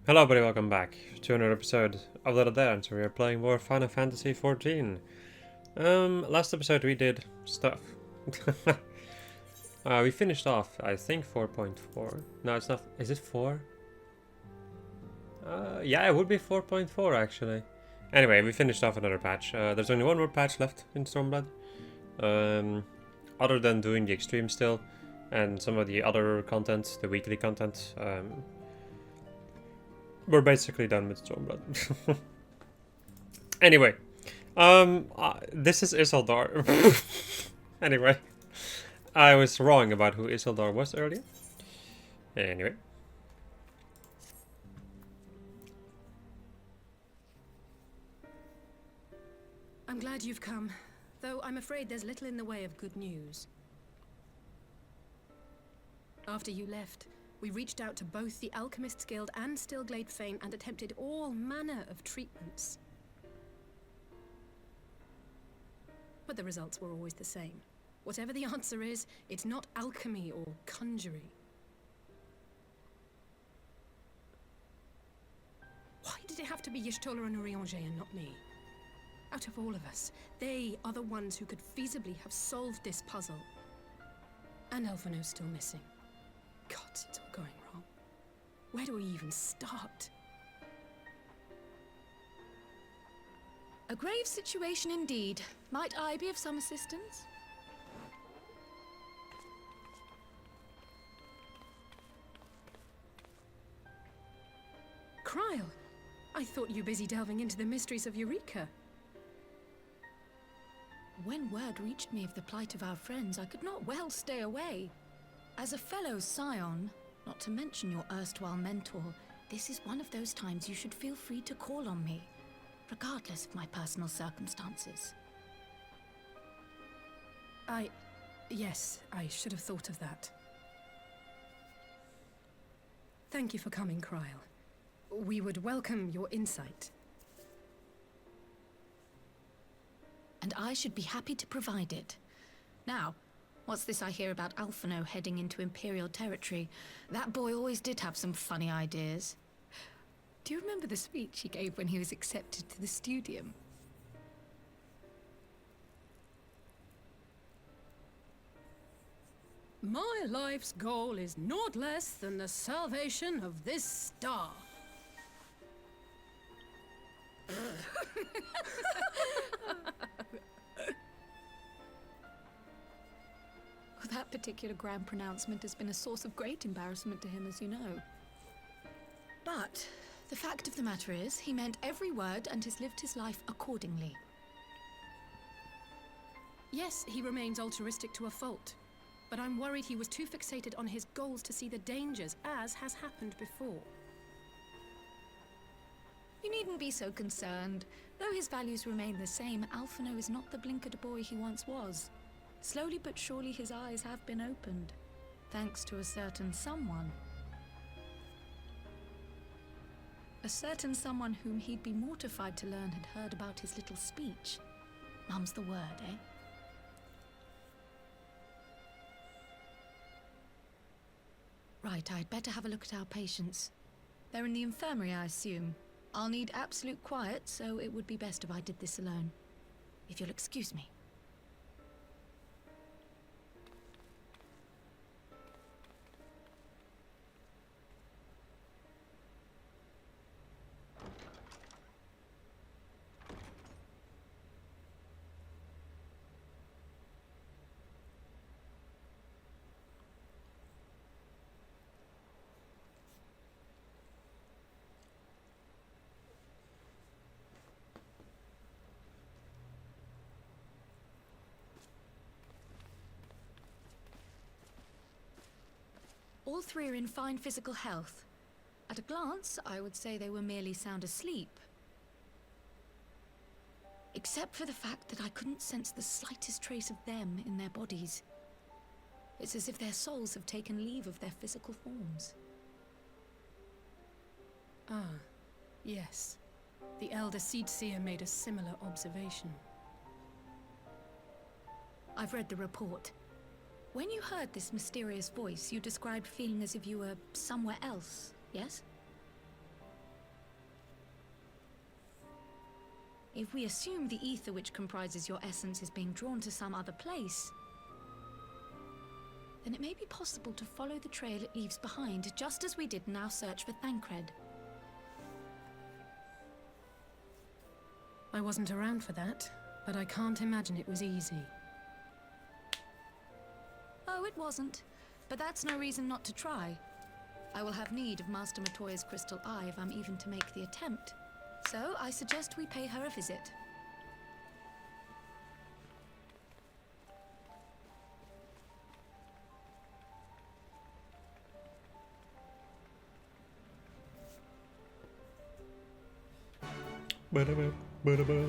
Hello everybody, welcome back to another episode of Little Dance. We are playing more Final Fantasy XIV. Last episode we did stuff. We finished off, I think, 4.4. No, it's not. Is it 4? Yeah, it would be 4.4 actually. Anyway, we finished off another patch. There's only one more patch left in Stormblood. Other than doing the extreme still, and some of the other content, the weekly content. We're basically done with Stormblood. Anyway, this is Isildur. Anyway, I was wrong about who Isildur was earlier. Anyway. I'm glad you've come, though I'm afraid there's little in the way of good news. After you left, we reached out to both the Alchemists Guild and Stillglade Fane and attempted all manner of treatments. But the results were always the same. Whatever the answer is, it's not alchemy or conjuring. Why did it have to be Y'shtola and Urianger and not me? Out of all of us, they are the ones who could feasibly have solved this puzzle. And Elfino's still missing. God, it's all going wrong. Where do we even start? A grave situation indeed. Might I be of some assistance? Kryl, I thought you busy delving into the mysteries of Eureka. When word reached me of the plight of our friends, I could not well stay away. As a fellow scion, not to mention your erstwhile mentor, this is one of those times you should feel free to call on me, regardless of my personal circumstances. Yes, I should have thought of that. Thank you for coming, Kryl. We would welcome your insight. And I should be happy to provide it. Now, what's this I hear about Alphino heading into Imperial territory? That boy always did have some funny ideas. Do you remember the speech he gave when he was accepted to the Studium? My life's goal is naught less than the salvation of this star. That particular grand pronouncement has been a source of great embarrassment to him, as you know. But the fact of the matter is, he meant every word and has lived his life accordingly. Yes, he remains altruistic to a fault, but I'm worried he was too fixated on his goals to see the dangers, as has happened before. You needn't be so concerned. Though his values remain the same, Alphino is not the blinkered boy he once was. Slowly but surely his eyes have been opened, thanks to a certain someone. A certain someone whom he'd be mortified to learn had heard about his little speech. Mum's the word, eh? Right, I'd better have a look at our patients. They're in the infirmary, I assume. I'll need absolute quiet, so it would be best if I did this alone. If you'll excuse me. All three are in fine physical health. At a glance, I would say they were merely sound asleep. Except for the fact that I couldn't sense the slightest trace of them in their bodies. It's as if their souls have taken leave of their physical forms. Ah, yes. The Elder Seedseer made a similar observation. I've read the report. When you heard this mysterious voice, you described feeling as if you were somewhere else, yes? If we assume the ether which comprises your essence is being drawn to some other place, then it may be possible to follow the trail it leaves behind, just as we did in our search for Thancred. I wasn't around for that, but I can't imagine it was easy. Oh, it wasn't. But that's no reason not to try. I will have need of Master Matoya's crystal eye if I'm even to make the attempt. So I suggest we pay her a visit. Ba-da-ba, ba-da-ba.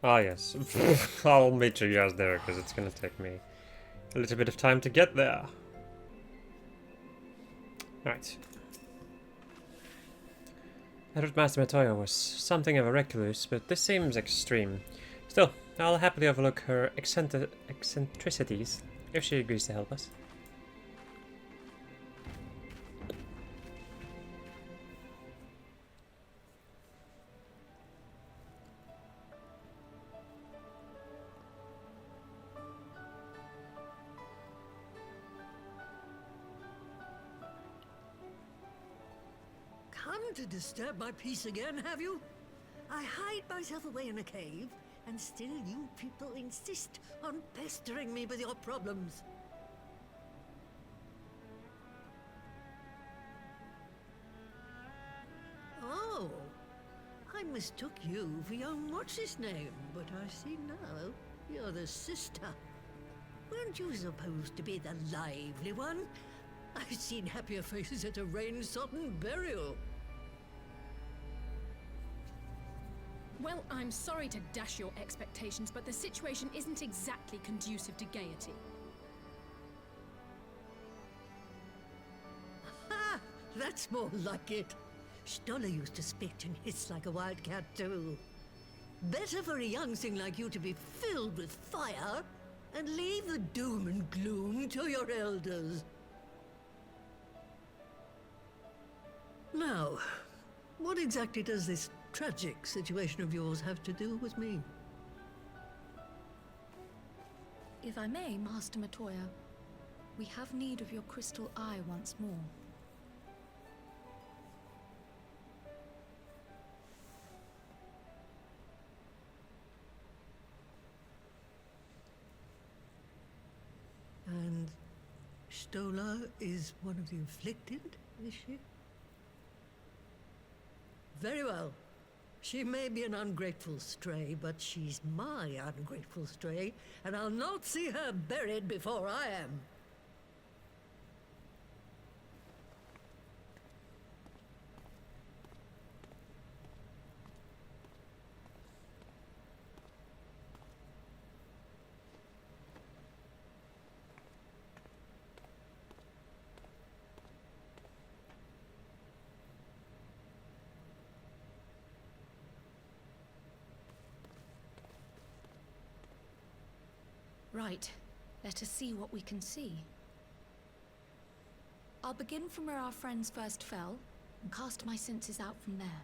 Ah, yes. I'll meet you guys there because it's gonna take me a little bit of time to get there. Right. I thought Master Matoya was something of a recluse, but this seems extreme. Still, I'll happily overlook her eccentricities if she agrees to help us. Come to disturb my peace again, have you? I hide myself away in a cave, and still you people insist on pestering me with your problems. Oh, I mistook you for young what's-his-name, but I see now you're the sister. Weren't you supposed to be the lively one? I've seen happier faces at a rain-sodden burial. Well, I'm sorry to dash your expectations, but the situation isn't exactly conducive to gaiety. Ha! That's more like it. Stoller used to spit and hiss like a wildcat too. Better for a young thing like you to be filled with fire and leave the doom and gloom to your elders. Now, what exactly does this tragic situation of yours have to do with me? If I may, Master Matoya, we have need of your crystal eye once more. And Stoller is one of the afflicted, is she? Very well. She may be an ungrateful stray, but she's my ungrateful stray, and I'll not see her buried before I am. Right. Let us see what we can see. I'll begin from where our friends first fell, and cast my senses out from there.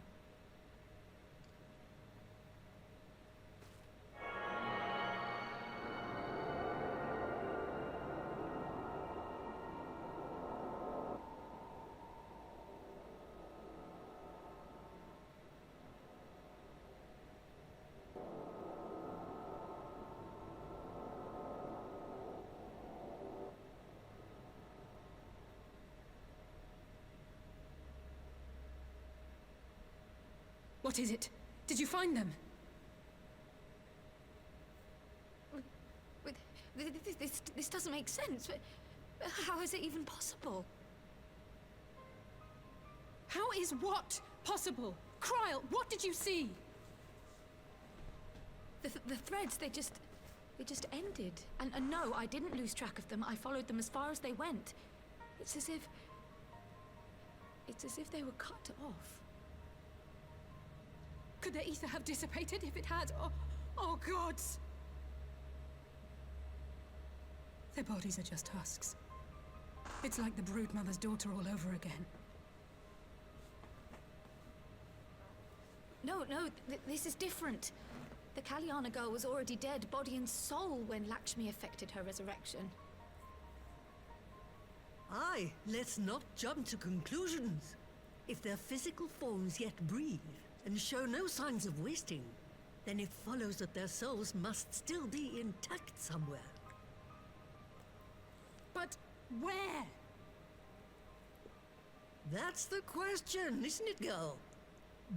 What is it? Did you find them? This doesn't make sense. How is it even possible? How is what possible? Kryl, what did you see? The threads, they just ended. And no, I didn't lose track of them. I followed them as far as they went. It's as if they were cut off. Could the ether have dissipated if it had? Oh gods! Their bodies are just husks. It's like the Broodmother's daughter all over again. No, this is different. The Kalyana girl was already dead, body and soul, when Lakshmi effected her resurrection. Aye, let's not jump to conclusions. If their physical forms yet breathe and show no signs of wasting, then it follows that their souls must still be intact somewhere. But where? That's the question, isn't it, girl?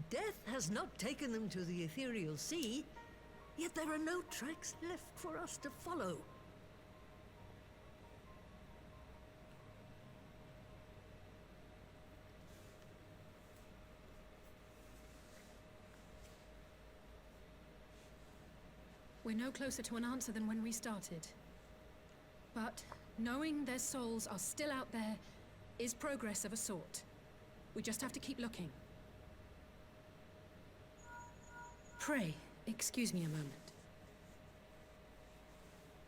Death has not taken them to the ethereal sea, yet there are no tracks left for us to follow. We're no closer to an answer than when we started. But knowing their souls are still out there is progress of a sort. We just have to keep looking. Pray, excuse me a moment.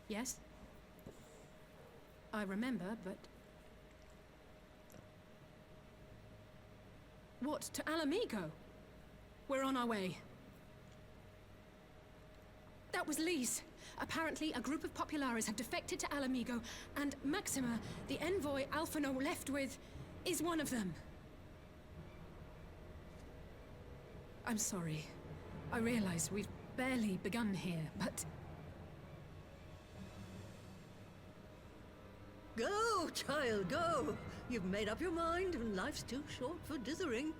Yes? I remember, but... What, to Alamigo? We're on our way. That was Lee's. Apparently, a group of Populares had defected to Alamigo, and Maxima, the envoy Alphino left with, is one of them. I'm sorry. I realize we've barely begun here, but... Go, child, go! You've made up your mind, and life's too short for dithering.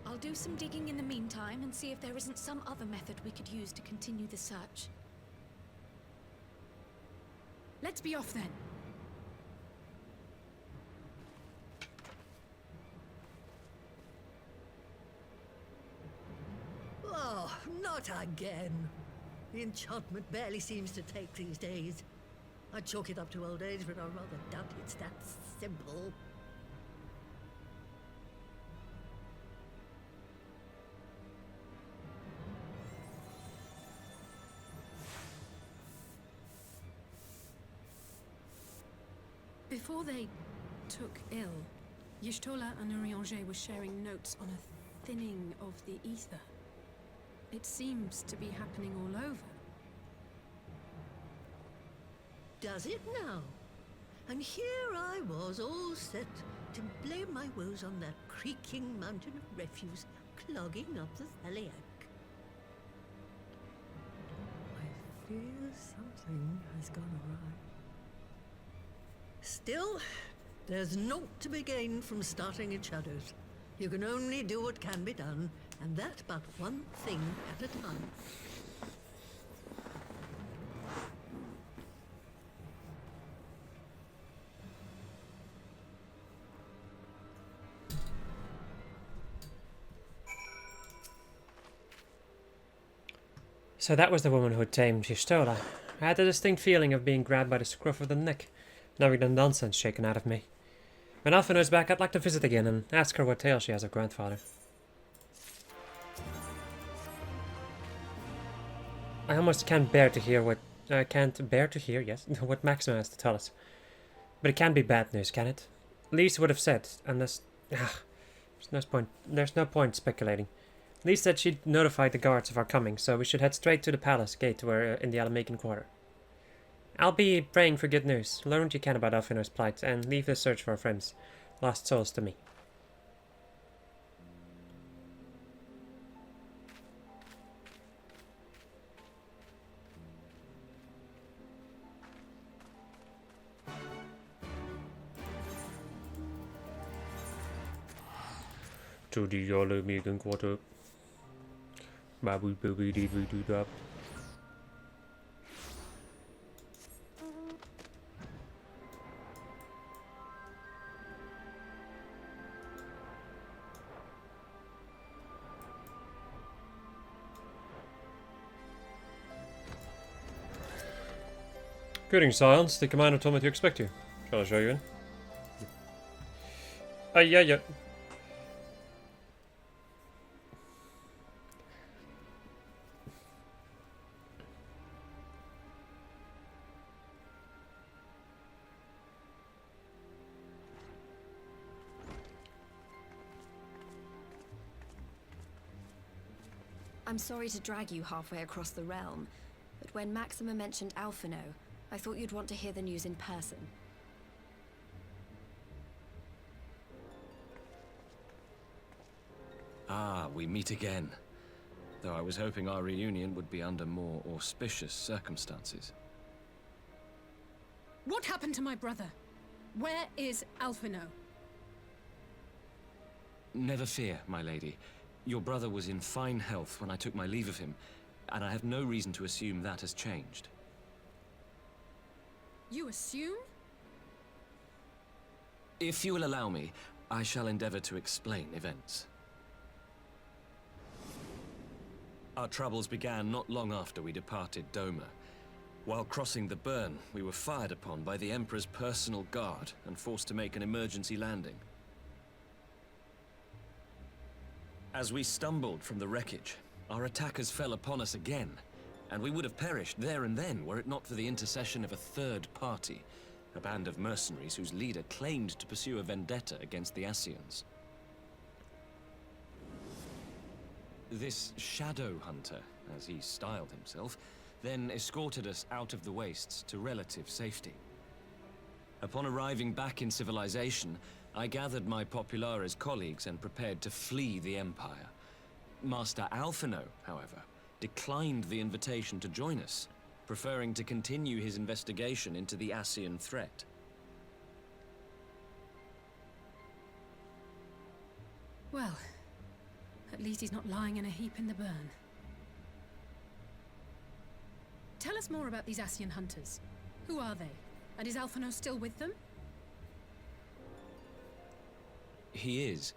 I'll do some digging in the meantime and see if there isn't some other method we could use to continue the search. Let's be off then. Oh, not again. The enchantment barely seems to take these days. I chalk it up to old age, but I rather doubt it's that simple. Before they took ill, Y'shtola and Urianger were sharing notes on a thinning of the ether. It seems to be happening all over. Does it now? And here I was, all set to blame my woes on that creaking mountain of refuse clogging up the Thaliac. I fear something has gone awry. Still, there's naught to be gained from starting in shadows. You can only do what can be done, and that but one thing at a time. So that was the woman who tamed Y'shtola. I had a distinct feeling of being grabbed by the scruff of the neck, having the nonsense shaken out of me. When Alphino's back, I'd like to visit again and ask her what tale she has of grandfather. I almost can't bear to hear what... yes, what Maxima has to tell us. But it can't be bad news, can it? Lise would have said, unless... there's no point speculating. Lise said she'd notified the guards of our coming, so we should head straight to the palace gate where in the Alamacan quarter. I'll be praying for good news, learn what you can about Alphino's plight, and leave the search for our friends' lost souls to me. To the Alamacan quarter. Babu booby dee doo doo doo. Greetings, Science. The commander told me to expect you. Shall I show you in? Yeah. I'm sorry to drag you halfway across the realm, but when Maxima mentioned Alphino, I thought you'd want to hear the news in person. Ah, we meet again. Though I was hoping our reunion would be under more auspicious circumstances. What happened to my brother? Where is Alphino? Never fear, my lady. Your brother was in fine health when I took my leave of him, and I have no reason to assume that has changed. You assume? If you will allow me, I shall endeavor to explain events. Our troubles began not long after we departed Doma. While crossing the burn, we were fired upon by the Emperor's personal guard and forced to make an emergency landing. As we stumbled from the wreckage, our attackers fell upon us again, and we would have perished there and then were it not for the intercession of a third party, a band of mercenaries whose leader claimed to pursue a vendetta against the Ascians. This Shadow Hunter, as he styled himself, then escorted us out of the wastes to relative safety. Upon arriving back in civilization, I gathered my Populares colleagues and prepared to flee the Empire. Master Alphino, however, declined the invitation to join us, preferring to continue his investigation into the Ascian threat. Well, at least he's not lying in a heap in the burn. Tell us more about these Ascian hunters. Who are they? And is Alphino still with them? He is.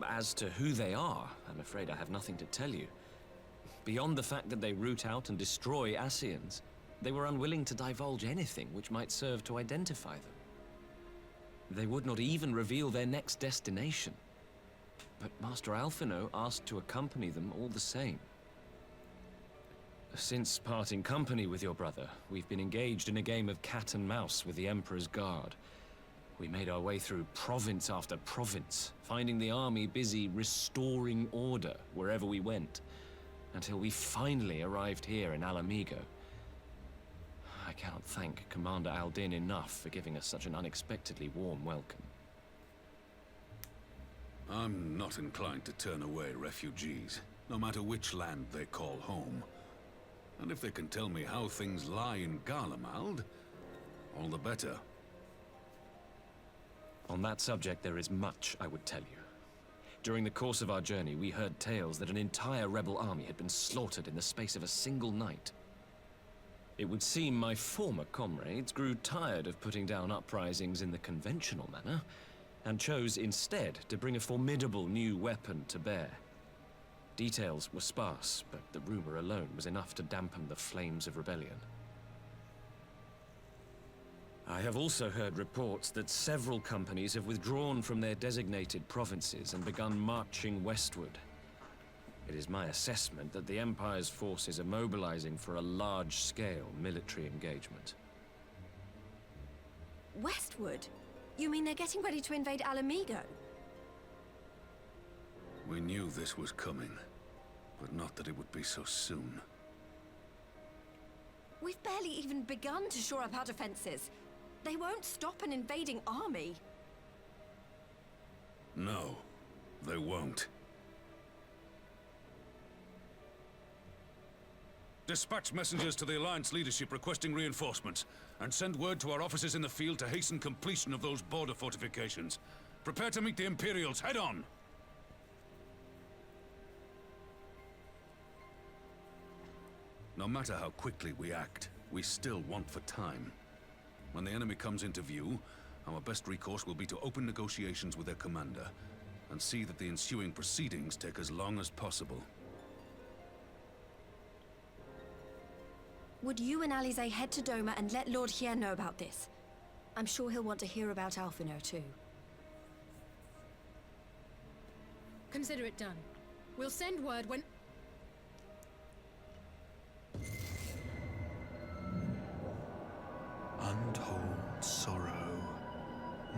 As to who they are, I'm afraid I have nothing to tell you. Beyond the fact that they root out and destroy Ascians, they were unwilling to divulge anything which might serve to identify them. They would not even reveal their next destination. But Master Alphino asked to accompany them all the same. Since parting company with your brother, we've been engaged in a game of cat and mouse with the Emperor's guard. We made our way through province after province, finding the army busy restoring order wherever we went, until we finally arrived here in Alamigo. I cannot thank Commander Aldin enough for giving us such an unexpectedly warm welcome. I'm not inclined to turn away refugees, no matter which land they call home. And if they can tell me how things lie in Garlemald, all the better. On that subject, there is much I would tell you. During the course of our journey, we heard tales that an entire rebel army had been slaughtered in the space of a single night. It would seem my former comrades grew tired of putting down uprisings in the conventional manner, and chose instead to bring a formidable new weapon to bear. Details were sparse, but the rumor alone was enough to dampen the flames of rebellion. I have also heard reports that several companies have withdrawn from their designated provinces and begun marching westward. It is my assessment that the Empire's forces are mobilizing for a large-scale military engagement. Westward? You mean they're getting ready to invade Alamigo? We knew this was coming, but not that it would be so soon. We've barely even begun to shore up our defenses. They won't stop an invading army. No, they won't. Dispatch messengers to the Alliance leadership requesting reinforcements, and send word to our officers in the field to hasten completion of those border fortifications. Prepare to meet the Imperials head-on! No matter how quickly we act, we still want for time. When the enemy comes into view, our best recourse will be to open negotiations with their commander, and see that the ensuing proceedings take as long as possible. Would you and Alize head to Doma and let Lord Hien know about this? I'm sure he'll want to hear about Alphino too. Consider it done. We'll send word when... Untold sorrow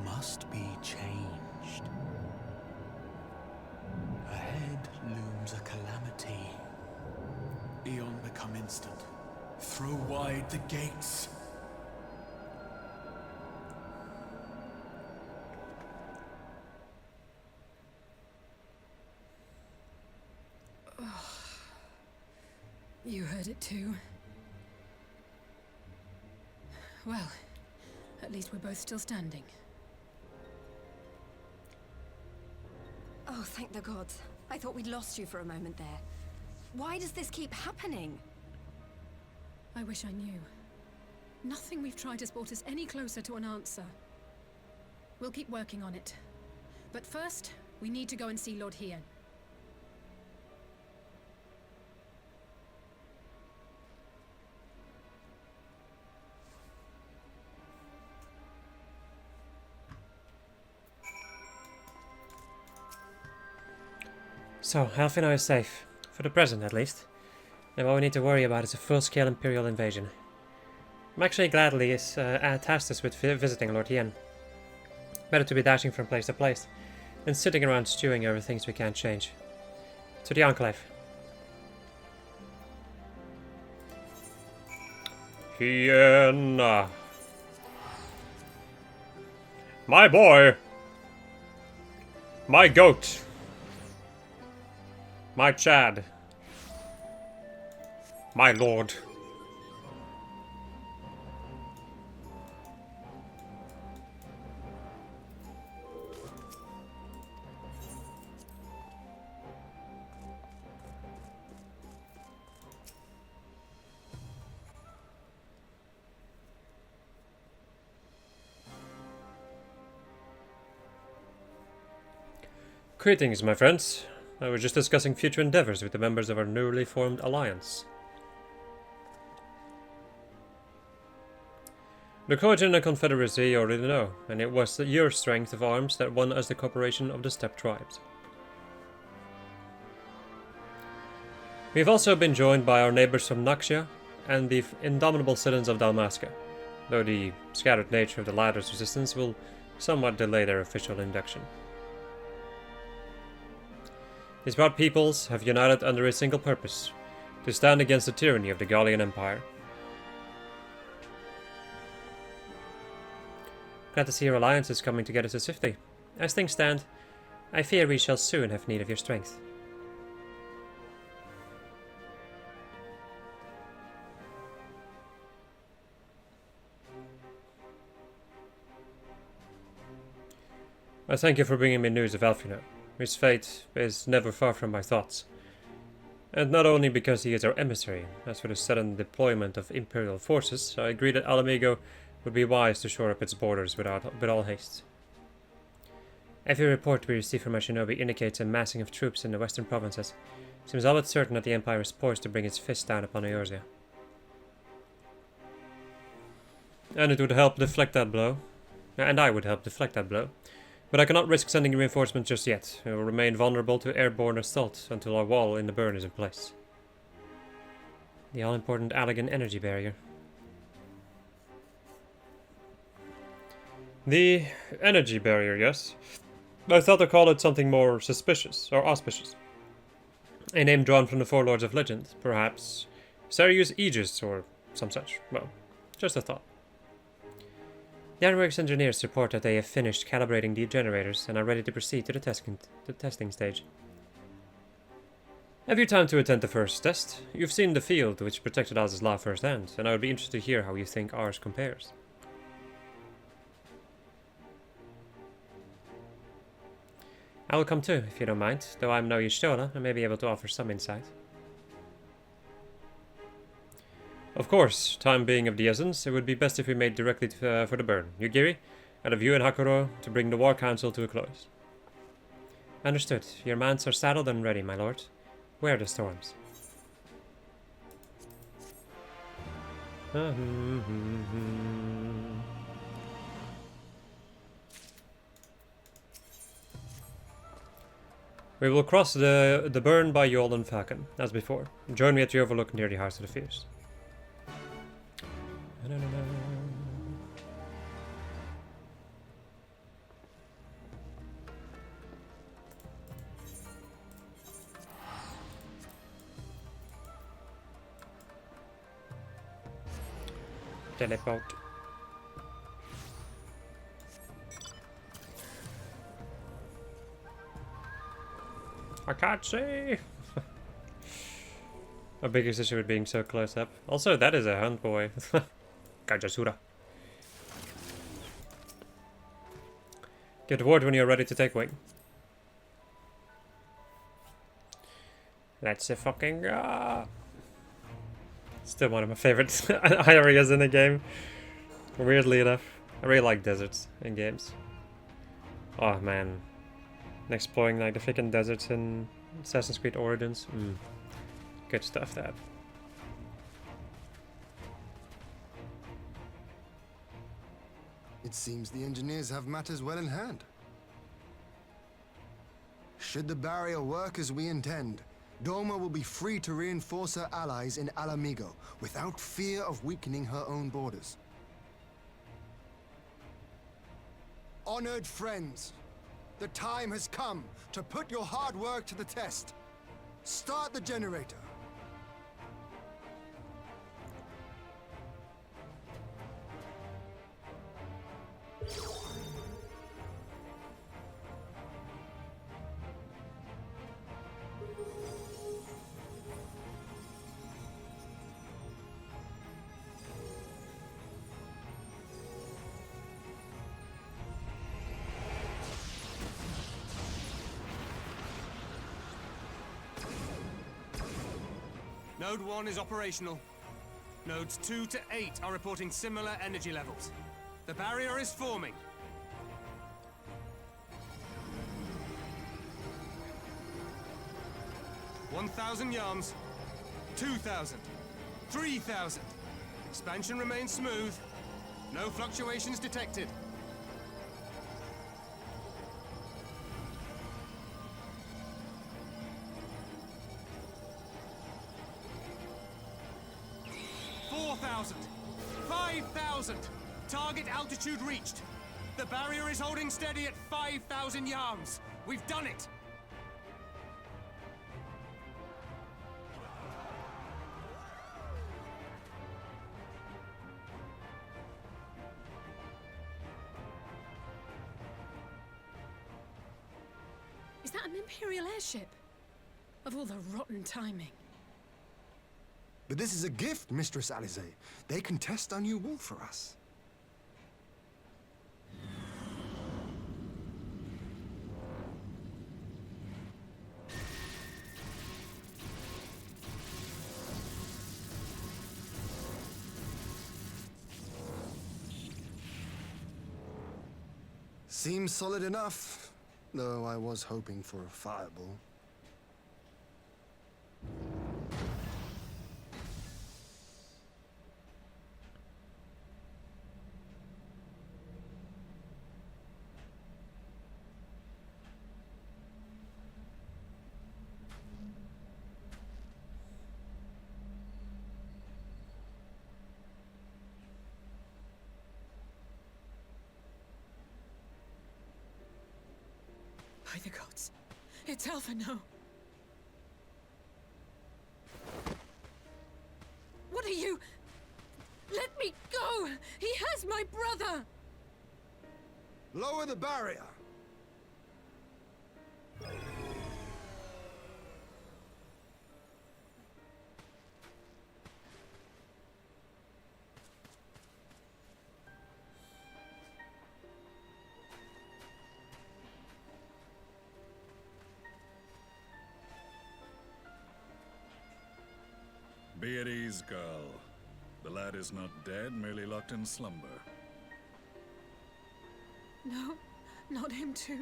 must be changed. Ahead looms a calamity instant. Throw wide the gates. You heard it too. Well, at least we're both still standing. Oh, thank the gods. I thought we'd lost you for a moment there. Why does this keep happening? I wish I knew. Nothing we've tried has brought us any closer to an answer. We'll keep working on it. But first, we need to go and see Lord Hien. So, Alfino is safe. For the present, at least. And what we need to worry about is a full-scale Imperial invasion. I'm actually glad Lee is tasked us with visiting Lord Hien. Better to be dashing from place to place than sitting around stewing over things we can't change. To the Enclave. Hien! My boy! My goat! My Chad. My lord. Greetings, my friends. I was just discussing future endeavors with the members of our newly formed alliance. The Coalition and the Confederacy you already know, and it was your strength of arms that won us the cooperation of the Steppe tribes. We have also been joined by our neighbors from Naxia and the indomitable citizens of Dalmasca, though the scattered nature of the latter's resistance will somewhat delay their official induction. These proud peoples have united under a single purpose, to stand against the tyranny of the Gallian Empire. Glad to see your alliance is coming together so swiftly. As things stand, I fear we shall soon have need of your strength. I thank you for bringing me news of Alfino. His fate is never far from my thoughts. And not only because he is our emissary, as for the sudden deployment of Imperial forces, I agree that Alamigo would be wise to shore up its borders with all haste. Every report we receive from our shinobi indicates a massing of troops in the western provinces. Seems all but certain that the Empire is poised to bring its fist down upon Eorzea. And it would help deflect that blow. And I would help deflect that blow. But I cannot risk sending reinforcements just yet. We will remain vulnerable to airborne assault until our wall in the burn is in place. The all-important Allegan energy barrier. The energy barrier, yes. I thought to call it something more suspicious, or auspicious. A name drawn from the Four Lords of Legend, perhaps Seiryu's Aegis, or some such. Well, just a thought. The Ironworks engineers report that they have finished calibrating the generators and are ready to proceed to the testing stage. Have you time to attend the first test? You've seen the field which protected Azaslav firsthand, and I would be interested to hear how you think ours compares. I will come too, if you don't mind, though I am no Y'shtola and may be able to offer some insight. Of course, time being of the essence, it would be best if we made directly for the burn. Yugiri, out of you and Hakuro, to bring the War Council to a close. Understood. Your mounts are saddled and ready, my lord. Where are the storms? We will cross the burn by Yol and Falcon, as before. Join me at the overlook near the House of the Fierce. Teleport. I can't see! My biggest issue with being so close up. Also, that is a hunt boy. Kajasura. Get the word when you're ready to take wing. That's a fucking... Still one of my favorite areas in the game. Weirdly enough. I really like deserts in games. Oh man. And exploring like the freaking deserts in Assassin's Creed Origins. Good stuff, that. It seems the engineers have matters well in hand. Should the barrier work as we intend, Doma will be free to reinforce her allies in Alamigo without fear of weakening her own borders. Honored friends, the time has come to put your hard work to the test. Start the generator. Node 1 is operational. Nodes 2 to 8 are reporting similar energy levels. The barrier is forming. $1,000 yards, 2,000, 3,000. Expansion remains smooth. No fluctuations detected. Target altitude reached. The barrier is holding steady at 5,000 yards. We've done it. Is that an Imperial airship? Of all the rotten timing. But this is a gift, Mistress Alize. They can test our new wall for us. Seems solid enough, though I was hoping for a fireball. By the gods, it's Alphino. What are you? Let me go! He has my brother! Lower the barrier! Be at ease, girl. The lad is not dead, merely locked in slumber. No, not him too.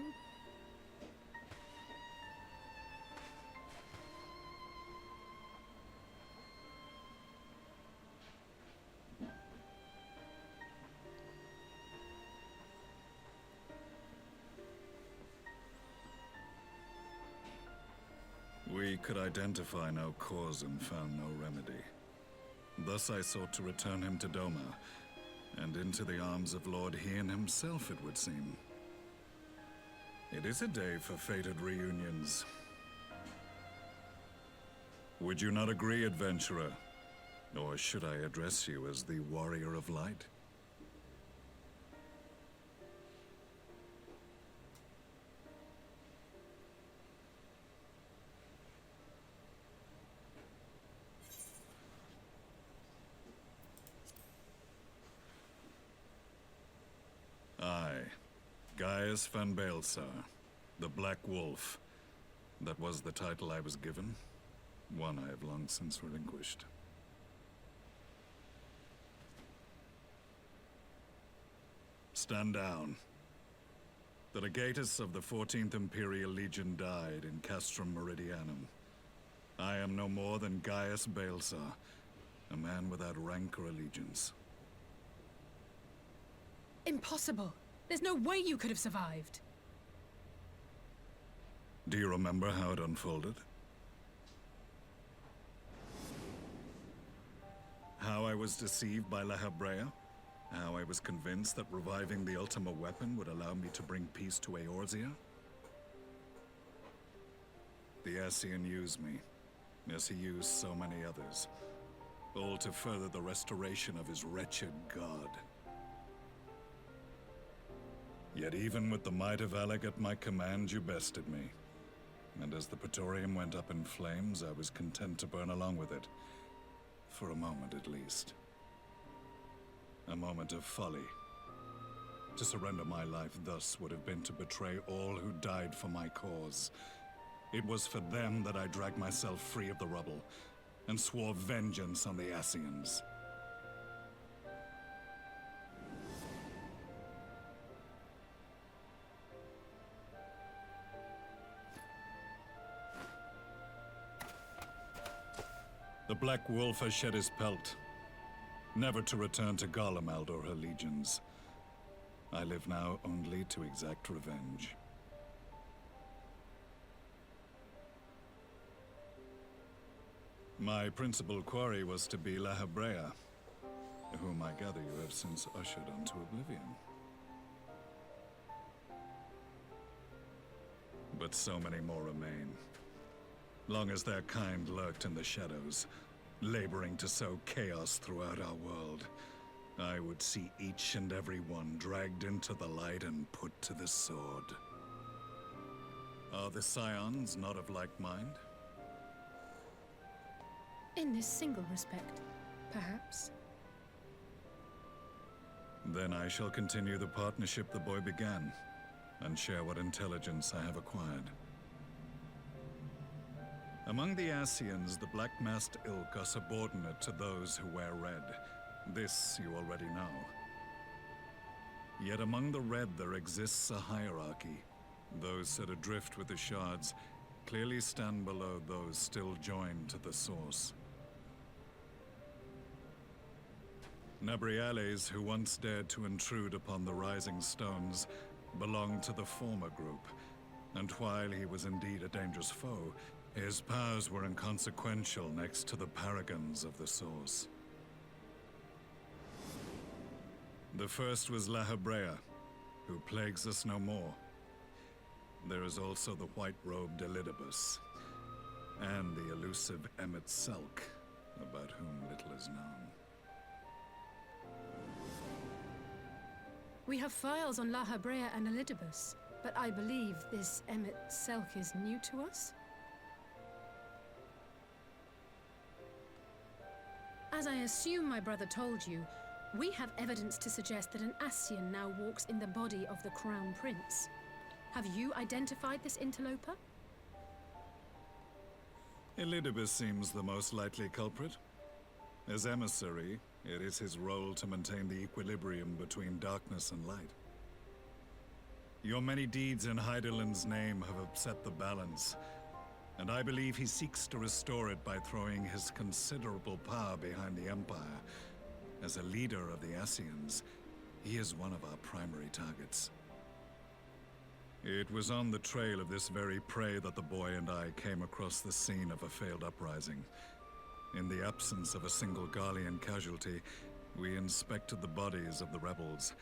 We could identify no cause and found no remedy. Thus I sought to return him to Doma, and into the arms of Lord Hien himself, it would seem. It is a day for fated reunions. Would you not agree, adventurer? Or should I address you as the Warrior of Light? I, Gaius van Baelsar, the Black Wolf. That was the title I was given, one I have long since relinquished. Stand down. The legatus of the 14th Imperial Legion died in Castrum Meridianum. I am no more than Gaius Baelsar, a man without rank or allegiance. Impossible! There's no way you could have survived! Do you remember how it unfolded? How I was deceived by La Habrea? How I was convinced that reviving the Ultima weapon would allow me to bring peace to Eorzea? The Ascian used me, as he used so many others, all to further the restoration of his wretched god. Yet even with the might of Alec at my command, you bested me. And as the Praetorium went up in flames, I was content to burn along with it. For a moment at least. A moment of folly. To surrender my life thus would have been to betray all who died for my cause. It was for them that I dragged myself free of the rubble, and swore vengeance on the Ascians. The Black Wolf has shed his pelt, never to return to Garlemald or her legions. I live now only to exact revenge. My principal quarry was to be La Habrea, whom I gather you have since ushered onto oblivion. But so many more remain. Long as their kind lurked in the shadows, laboring to sow chaos throughout our world, I would see each and every one dragged into the light and put to the sword. Are the Scions not of like mind? In this single respect, perhaps. Then I shall continue the partnership the boy began, and share what intelligence I have acquired. Among the Ascians, the Black-Masked Ilk are subordinate to those who wear red. This you already know. Yet among the Red there exists a hierarchy. Those set adrift with the shards clearly stand below those still joined to the Source. Nabriales, who once dared to intrude upon the Rising Stones, belonged to the former group, and while he was indeed a dangerous foe, his powers were inconsequential next to the paragons of the Source. The first was La Habrea, who plagues us no more. There is also the white-robed Elidibus, and the elusive Emmet Selk, about whom little is known. We have files on La Habrea and Elidibus, but I believe this Emmet Selk is new to us? As I assume my brother told you, we have evidence to suggest that an Ascian now walks in the body of the Crown Prince. Have you identified this interloper? Elidibus seems the most likely culprit. As emissary, it is his role to maintain the equilibrium between darkness and light. Your many deeds in Hydaelyn's name have upset the balance, and I believe he seeks to restore it by throwing his considerable power behind the Empire. As a leader of the Ascians, he is one of our primary targets. It was on the trail of this very prey that the boy and I came across the scene of a failed uprising. In the absence of a single Garlean casualty, we inspected the bodies of the rebels,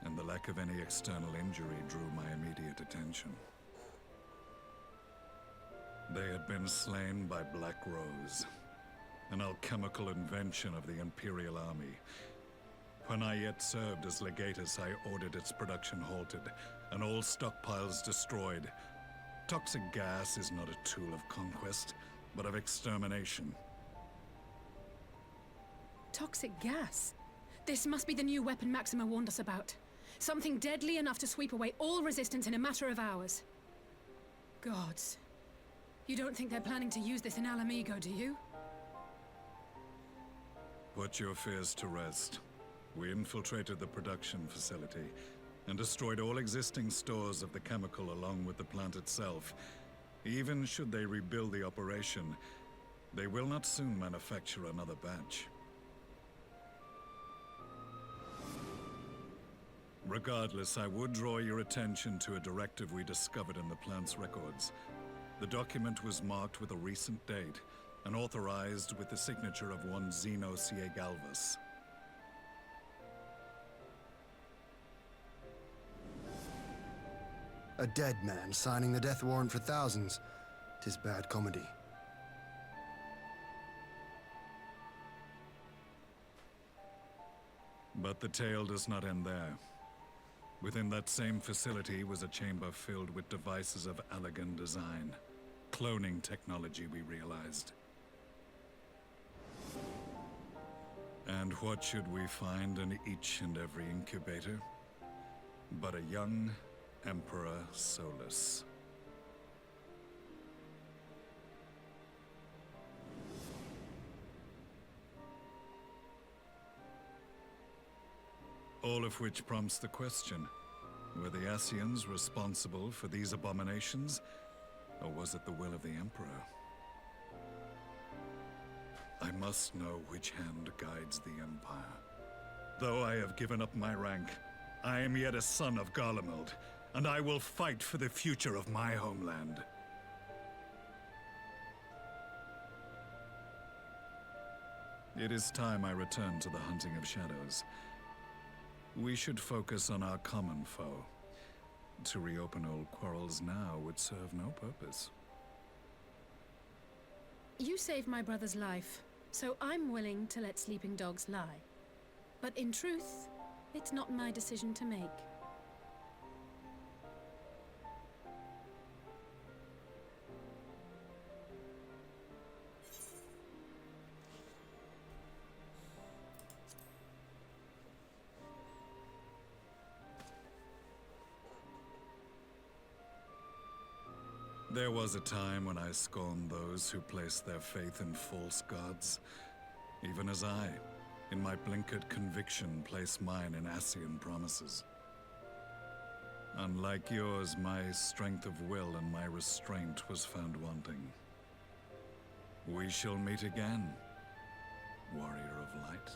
and the lack of any external injury drew my immediate attention. They had been slain by Black Rose, an alchemical invention of the Imperial Army. When I yet served as legatus, I ordered its production halted, and all stockpiles destroyed. Toxic gas is not a tool of conquest, but of extermination. Toxic gas? This must be the new weapon Maxima warned us about. Something deadly enough to sweep away all resistance in a matter of hours. Gods. You don't think they're planning to use this in Alamigo, do you? Put your fears to rest. We infiltrated the production facility and destroyed all existing stores of the chemical along with the plant itself. Even should they rebuild the operation, they will not soon manufacture another batch. Regardless, I would draw your attention to a directive we discovered in the plant's records. The document was marked with a recent date and authorized with the signature of one Zeno Ciegalvas. A dead man signing the death warrant for thousands. 'Tis bad comedy. But the tale does not end there. Within that same facility was a chamber filled with devices of elegant design. Cloning technology, we realized. And what should we find in each and every incubator? But a young Emperor Solus. All of which prompts the question, were the Ascians responsible for these abominations, or was it the will of the Emperor? I must know which hand guides the Empire. Though I have given up my rank, I am yet a son of Garlemald, and I will fight for the future of my homeland. It is time I return to the hunting of shadows. We should focus on our common foe. To reopen old quarrels now would serve no purpose. You saved my brother's life, so I'm willing to let sleeping dogs lie. But in truth, it's not my decision to make. There was a time when I scorned those who placed their faith in false gods, even as I, in my blinkered conviction, place mine in Ascian promises. Unlike yours, my strength of will and my restraint was found wanting. We shall meet again, warrior of light.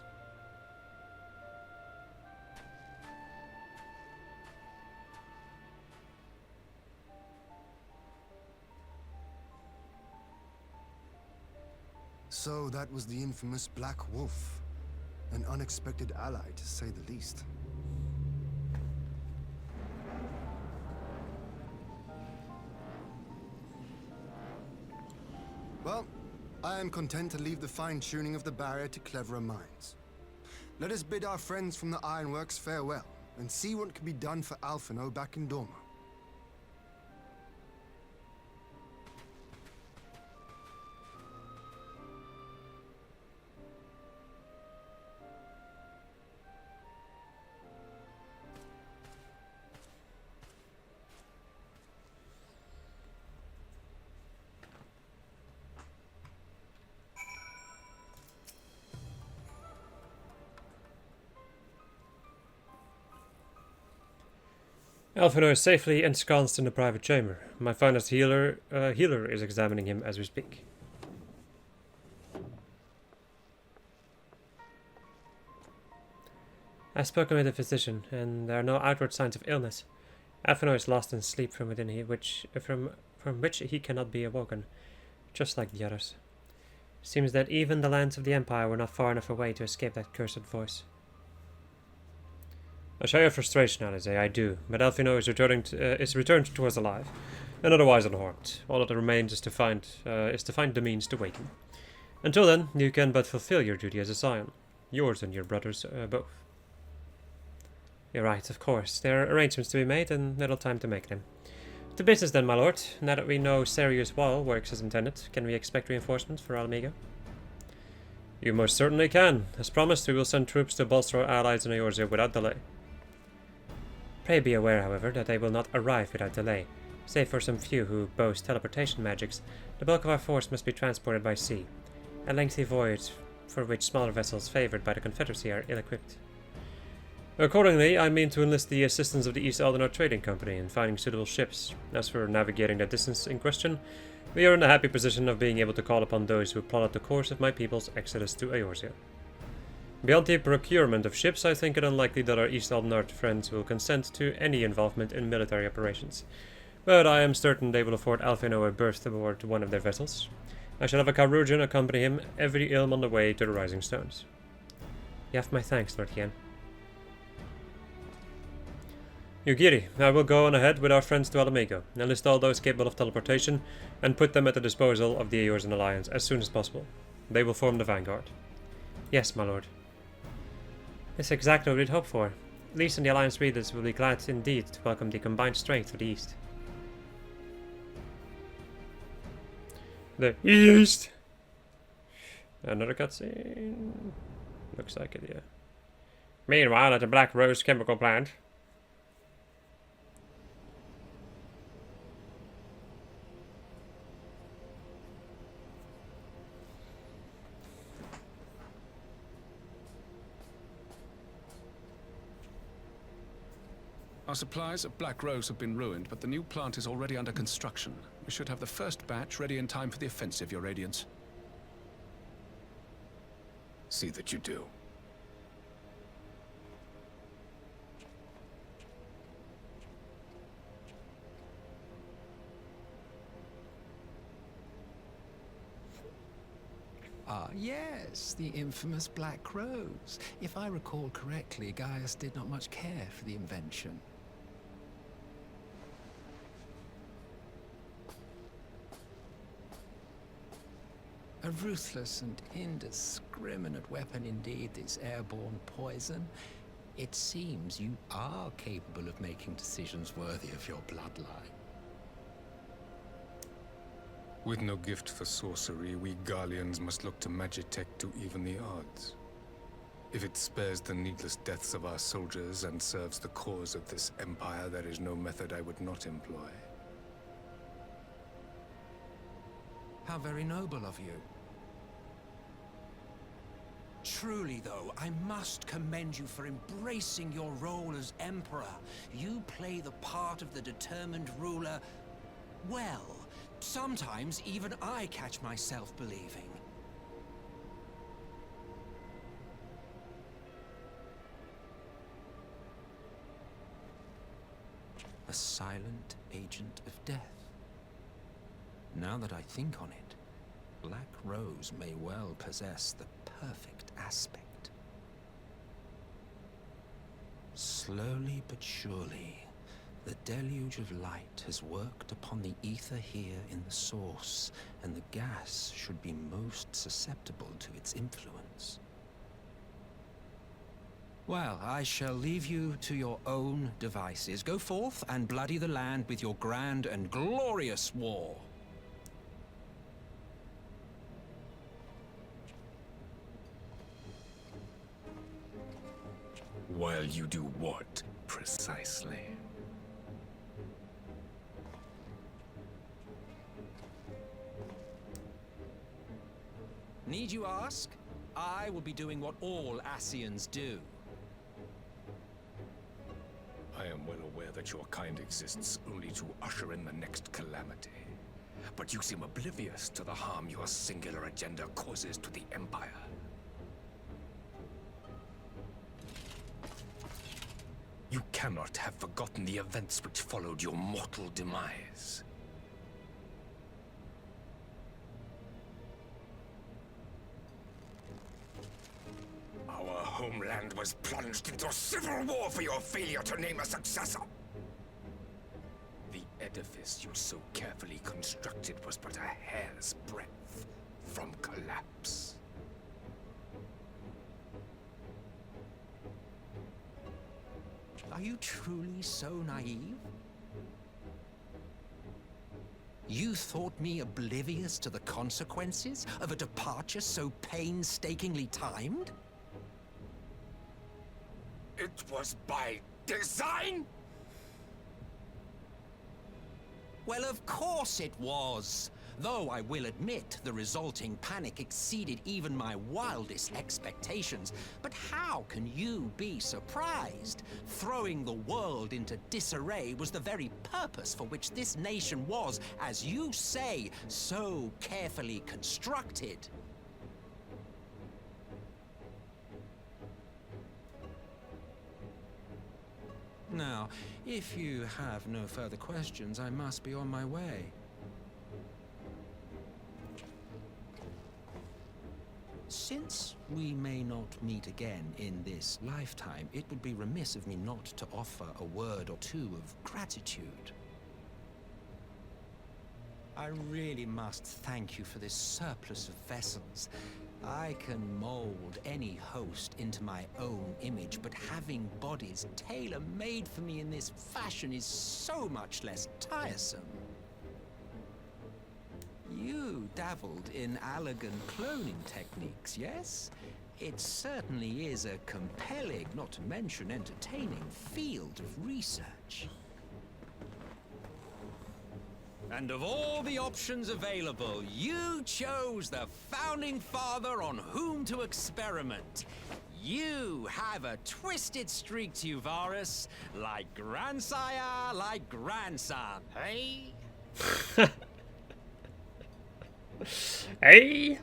So that was the infamous Black Wolf. An unexpected ally, to say the least. Well, I am content to leave the fine-tuning of the barrier to cleverer minds. Let us bid our friends from the Ironworks farewell, and see what can be done for Alphino back in Dorma. Alphino is safely ensconced in the private chamber. My finest healer is examining him as we speak. I've spoken with the physician, and there are no outward signs of illness. Alphino is lost in sleep from within from which he cannot be awoken, just like the others. Seems that even the lands of the Empire were not far enough away to escape that cursed voice. I share your frustration, Alize, I do, but Alphino is returned to us alive, and otherwise unharmed. All that remains is to find the means to wake him. Until then, you can but fulfill your duty as a scion. Yours and your brothers both. You're right, of course. There are arrangements to be made and little time to make them. To business then, my lord. Now that we know Seiryu's wall works as intended, can we expect reinforcements for Alamigo? You most certainly can. As promised, we will send troops to bolster our allies in Eorzea without delay. Pray be aware, however, that they will not arrive without delay. Save for some few who boast teleportation magics, the bulk of our force must be transported by sea. A lengthy voyage for which smaller vessels favored by the Confederacy are ill-equipped. Accordingly, I mean to enlist the assistance of the East Eldenor Trading Company in finding suitable ships. As for navigating the distance in question, we are in the happy position of being able to call upon those who plotted the course of my people's exodus to Eorzea. Beyond the procurement of ships, I think it unlikely that our East Eldenor friends will consent to any involvement in military operations. But I am certain they will afford Alphino a berth aboard one of their vessels. I shall have a Carugian accompany him every ilm on the way to the Rising Stones. You have my thanks, Lord Yen. Yugiri, I will go on ahead with our friends to Alamigo, enlist all those capable of teleportation, and put them at the disposal of the Eorzean Alliance as soon as possible. They will form the vanguard. Yes, my lord. This is exactly what we'd hoped for. Least and the Alliance readers will be glad indeed to welcome the combined strength of the East. The East! Another cutscene? Looks like it, yeah. Meanwhile, at the Black Rose chemical plant. Our supplies at Black Rose have been ruined, but the new plant is already under construction. We should have the first batch ready in time for the offensive, Your Radiance. See that you do. Ah, yes, the infamous Black Rose. If I recall correctly, Gaius did not much care for the invention. A ruthless and indiscriminate weapon indeed, this airborne poison. It seems you are capable of making decisions worthy of your bloodline. With no gift for sorcery, we Garleans must look to Magitech to even the odds. If it spares the needless deaths of our soldiers and serves the cause of this empire, there is no method I would not employ. How very noble of you. Truly, though, I must commend you for embracing your role as Emperor. You play the part of the determined ruler well. Sometimes even I catch myself believing. A silent agent of death. Now that I think on it, Black Rose may well possess the perfect aspect. Slowly but surely, the deluge of light has worked upon the ether here in the source, and the gas should be most susceptible to its influence. Well, I shall leave you to your own devices. Go forth and bloody the land with your grand and glorious war. While you do what, precisely? Need you ask? I will be doing what all Ascians do. I am well aware that your kind exists only to usher in the next calamity. But you seem oblivious to the harm your singular agenda causes to the Empire. You cannot have forgotten the events which followed your mortal demise. Our homeland was plunged into civil war for your failure to name a successor. The edifice you so carefully constructed was but a hair's breadth from collapse. Are you truly so naive? You thought me oblivious to the consequences of a departure so painstakingly timed? It was by design? Well, of course it was. Though I will admit the resulting panic exceeded even my wildest expectations. But how can you be surprised? Throwing the world into disarray was the very purpose for which this nation was, as you say, so carefully constructed. Now, if you have no further questions, I must be on my way. Since we may not meet again in this lifetime, it would be remiss of me not to offer a word or two of gratitude. I really must thank you for this surplus of vessels. I can mold any host into my own image, but having bodies tailor-made for me in this fashion is so much less tiresome. You dabbled in Allagan cloning techniques, yes? It certainly is a compelling, not to mention entertaining, field of research. And of all the options available, you chose the founding father on whom to experiment. You have a twisted streak to you, Varus, like grandsire, like grandson, hey? Hey!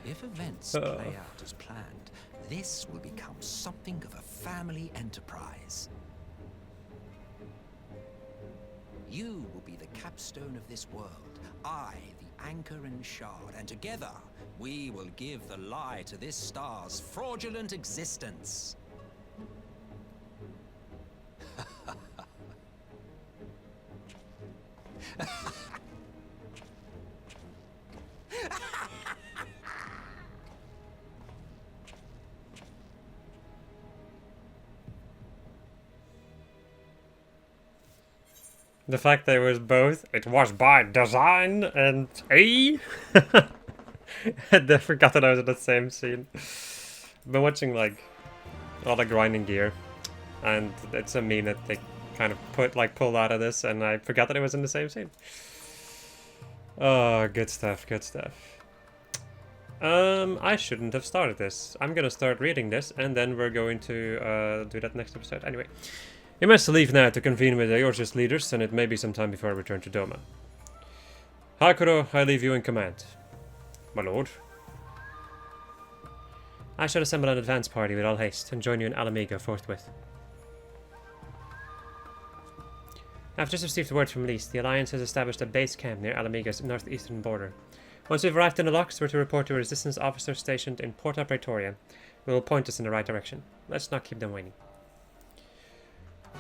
If events play out as planned, this will become something of a family enterprise. You will be the capstone of this world, I the anchor and shard, and together we will give the lie to this star's fraudulent existence. The fact that it was both, it was by design and I forgot that I was in the same scene. I've been watching like all the grinding gear, and it's a meme that they kind of pulled out of this, and I forgot that it was in the same scene. Oh, good stuff, good stuff. I shouldn't have started this. I'm gonna start reading this, and then we're going to do that next episode. Anyway. We must leave now to convene with the Yorgis leaders, and it may be some time before I return to Doma. Hakuro, I leave you in command. My lord. I shall assemble an advance party with all haste, and join you in Alamega forthwith. I've just received word from Lys. The Alliance has established a base camp near Alamega's northeastern border. Once we've arrived in the locks, we're to report to a resistance officer stationed in Porta Praetoria, who will point us in the right direction. Let's not keep them waiting.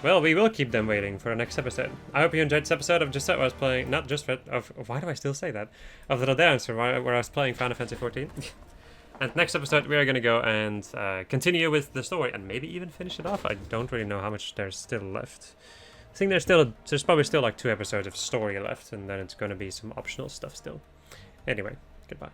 Well, we will keep them waiting for the next episode. I hope you enjoyed this episode of Just Set, where I was playing, not just of why do I still say that? Of the Dance, where I was playing Final Fantasy 14. And next episode, we are going to go and continue with the story, and maybe even finish it off. I don't really know how much there's still left. I think there's probably still like 2 episodes of story left, and then it's going to be some optional stuff still. Anyway, goodbye.